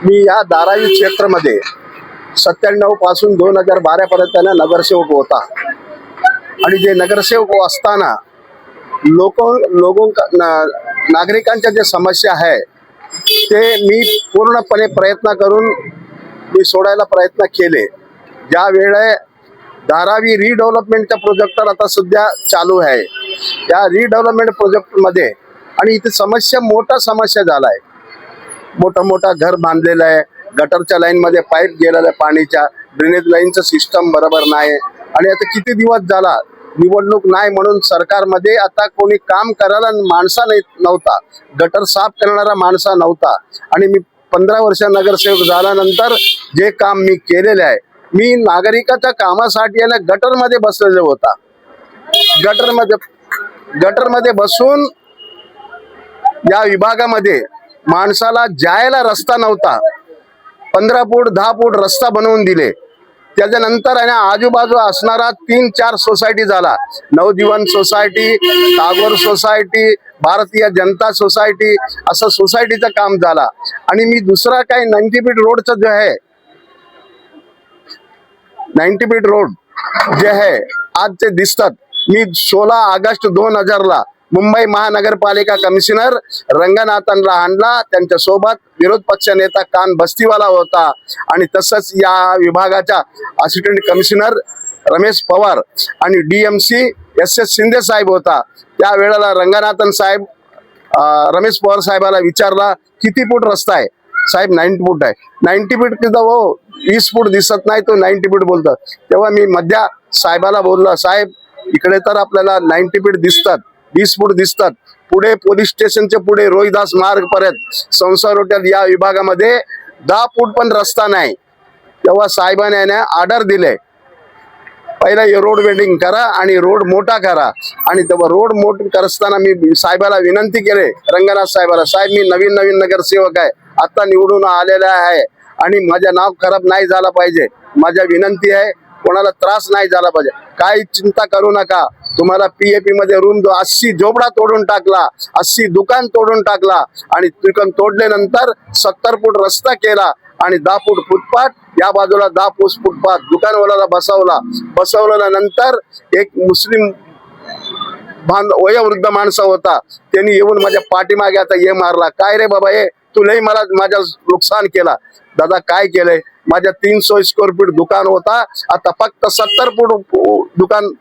मी या धारावी क्षेत्रामध्ये 97 पासून 2012 पर्यंत नगरसेवक होता आणि जे नगरसेवक असताना नागरिकांच्या जे समस्या आहे ते मी पूर्णपणे प्रयत्न करून मी सोडायला प्रयत्न केले। ज्या वेळे धारावी रिडेव्हलपमेंटचा प्रोजेक्ट आता सध्या चालू आहे, या रिडेव्हलपमेंट प्रोजेक्ट मध्ये आणि इथे मोठा समस्या झालाय। मोठा घर बांधलेलं आहे, गटरच्या लाईन मध्ये पाईप गेलेला आहे, पाणीच्या ड्रेनेज लाईनचं सिस्टम बरोबर नाही आणि आता किती दिवस झाला निवडणूक नाही म्हणून सरकारमध्ये आता कोणी काम करायला माणसा नव्हता, गटर साफ करणारा माणसा नव्हता। आणि मी 15 वर्ष नगरसेवक झाल्यानंतर जे काम मी केलेले आहे, मी नागरिकाच्या कामासाठी गटर मध्ये बसलेले होता। गटर मध्ये बसून या विभागामध्ये माणसाला जायला रस्ता नव्हता, 15 फूट 10 फूट रस्ता बनवून दिले। त्याच्यानंतर आजूबाजू असणारा 3-4 सोसायटी झाला, नवजीवन society, Tagore society, Bharatiya Janata society, असं सोसायटीचं काम झाला। आणि मी दुसरा काही 90 फीट रोडचं जे आहे, 90 फीट रोड जे आहे आज ते दिसतात। मी 16 ऑगस्ट 2000 ला मुंबई महानगरपालिका कमिशनर रंगनाथनला आणला, त्यांच्या सोबत विरोध पक्ष नेता कान बस्तीवाला होता आणि तसंच या विभागाचा असिस्टंट कमिशनर रमेश पवार आणि डीएमसी SS शिंदे साहेब होता। त्या वेळेला रंगनाथन साहेब रमेश पवार साहेबाला विचारला किती फूट रस्ता आहे, साहेब 90 फूट आहे। 90 फूट किती हो, 20 फूट दिसत नाही, तो 90 फूट बोलतो। तेव्हा मी मध्या साहेबाला बोललो, साहेब इकडे तर आपल्याला 90 फूट दिसतात, 20 फूट दिसतात, पुढे पोलीस स्टेशनच्या पुढे रोहिदास मार्ग पर्यंत संसार हॉटेल या विभागामध्ये 10 फूट पण रस्ता नाही। तेव्हा साहेबांनी ऑर्डर दिले, पहिला हे रोड वेल्डिंग करा आणि रोड मोठा करा। आणि तेव्हा रोड मोठा करताना मी साहेबाला विनंती केले, रंगनाथ साहेबाला, साहेब मी नवीन नगरसेवक आहे, आता निवडून आलेला आहे आणि माझं नाव खराब नाही झाला पाहिजे, माझ्या विनंती आहे कोणाला त्रास नाही झाला पाहिजे, काही चिंता करू नका। तुम्हाला PAP मध्ये रूम 80 झोपडा तोडून टाकला, 80 दुकान तोडून टाकला आणि दुकान तोडल्यानंतर 70 फूट रस्ता केला आणि 10 फूट फुटपाथ, या बाजूला 10 फूट फुटपाथ दुकानवाल्याला बसवल्यानंतर एक मुस्लिम वयोवृद्ध माणसा होता, त्यांनी येऊन माझ्या पाठीमागे आता ये मारला, काय रे बाबा ये तू लई मला माझ्या नुकसान केला। दादा काय केलंय, माझ्या 300 स्क्वेअर फीट दुकान होता, आता फक्त 70 फूट दुकान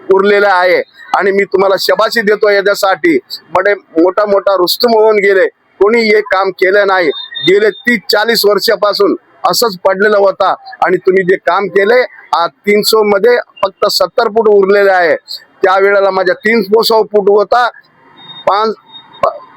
उरलेलं आहे आणि मी तुम्हाला शबाशी देतो याच्यासाठी। बडे मोठा रुस्तम होऊन गेले, कोणी हे काम केलं नाही, गेले 30-40 वर्षापासून असंच पडलेलं होता आणि तुम्ही जे काम केले आज 300 मध्ये फक्त 70 फूट उरलेले आहे। त्यावेळेला माझ्या 300 फूट होता,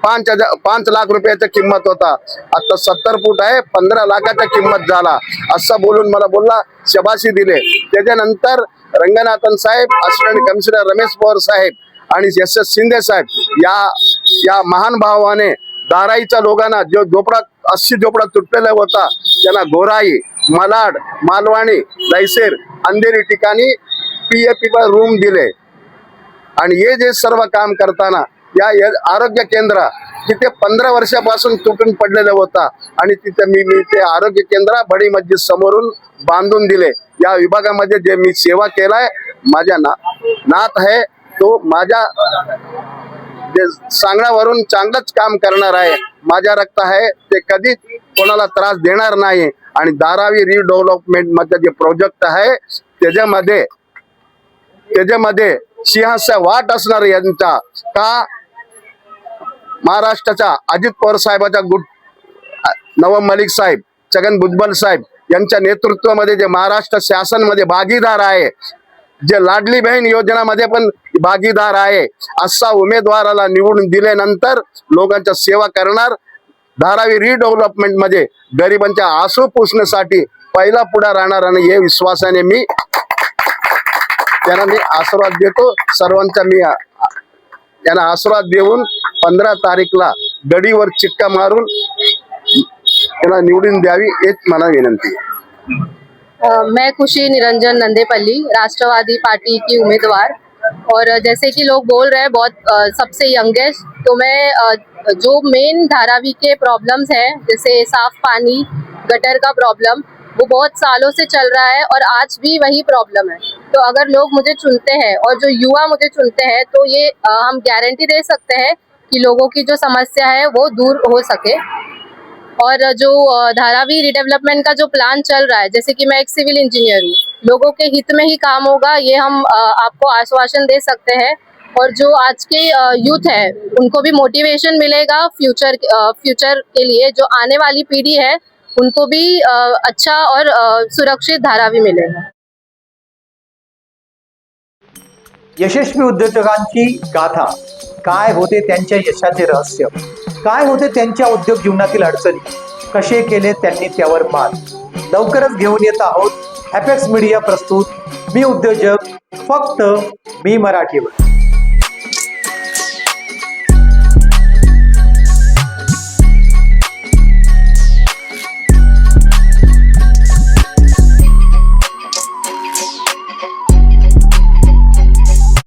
5 लाख रुपयाची किंमत होता, आता 70 फूट आहे, 15 लाखाची किंमत झाला, असं बोलून मला बोलला, शबाशी दिले। त्याच्यानंतर रंगनाथन साहेब, असिस्टंट कमिशनर रमेश पवार साहेब आणि SS शिंदे साहेब या महान भावाने धाराईच्या लोकांना जो 80 झोपडा तुटलेला होता त्यांना गोराई, मालाड, मालवाणी, दहिसर, अंधेरी ठिकाणी PAP रूम दिले। आणि हे जे सर्व काम करताना या आरोग्य केंद्र तिथे 15 वर्षापासून तुटून पडलेलं होता आणि तिथे मी ते आरोग्य केंद्र बडी मस्जिद समोरून बांधून दिले। या विभागामध्ये जे मी सेवा केलाय, माझ्या नात आहे तो माझ्या जे सांगण्यावरून चांगलंच काम करणार आहे, माझ्या रक्त आहे ते कधी कोणाला त्रास देणार नाही। आणि धारावी रिडेव्हलपमेंट मध्ये जे प्रोजेक्ट आहे त्याच्यामध्ये सिंहाचा वाट असणार यांचा, का महाराष्ट्राच्या अजित पवार साहेबाचा नवाब मलिक साहेब, छगन भुजबळ साहेब यांच्या नेतृत्वामध्ये जे महाराष्ट्र शासन मध्ये भागीदार आहे, जे लाडली बहीण योजनामध्ये पण भागीदार आहे, असा उमेदवाराला निवडून दिल्यानंतर लोकांच्या सेवा करणार, धारावी रिडेव्हलपमेंट मध्ये गरिबांच्या आसू पुसण्यासाठी पहिला पुढे राहणार आणि हे विश्वासाने मी त्यांना मी आशीर्वाद देतो। सर्वांचा मी त्यांना आशीर्वाद देऊन 15 तारीखला गडीवर चिक्का मारून त्यांना निवडून द्यावी हेच मला विनंती आहे। मैं खुशी निरंजन नंदेपल्ली, राष्ट्रवादी पार्टी की उम्मीदवार। और जैसे कि लोग बोल रहे हैं बहुत सबसे यंगेस्ट, तो मैं जो मेन धारावी के प्रॉब्लम्स हैं जैसे साफ पानी, गटर का प्रॉब्लम, वो बहुत सालों से चल रहा है और आज भी वही प्रॉब्लम है। तो अगर लोग मुझे चुनते हैं और जो युवा मुझे चुनते हैं तो ये हम गारंटी दे सकते हैं कि लोगों की जो समस्या है वो दूर हो सके। और जो धारावी रिडेवलपमेंट का जो प्लान चल रहा है, जैसे कि मैं एक सिविल इंजीनियर हूँ, लोगों के हित में ही काम होगा, ये हम आपको आश्वासन दे सकते हैं। और जो आज के यूथ है उनको भी मोटिवेशन मिलेगा फ्यूचर के लिए, जो आने वाली पीढ़ी है उनको भी अच्छा और सुरक्षित धारावी मिलेगा। यशस्वी उद्योजकांची गाथा, काय होते त्यांच्या यशाचे रहस्य, काय होते त्यांच्या उद्योग जीवनातील अडचणी, कसे केले त्यांनी त्यावर मात, लवकरच घेऊन येत आहोत एपेक्स मीडिया प्रस्तुत मी उद्योजक, फक्त मी मराठीवर।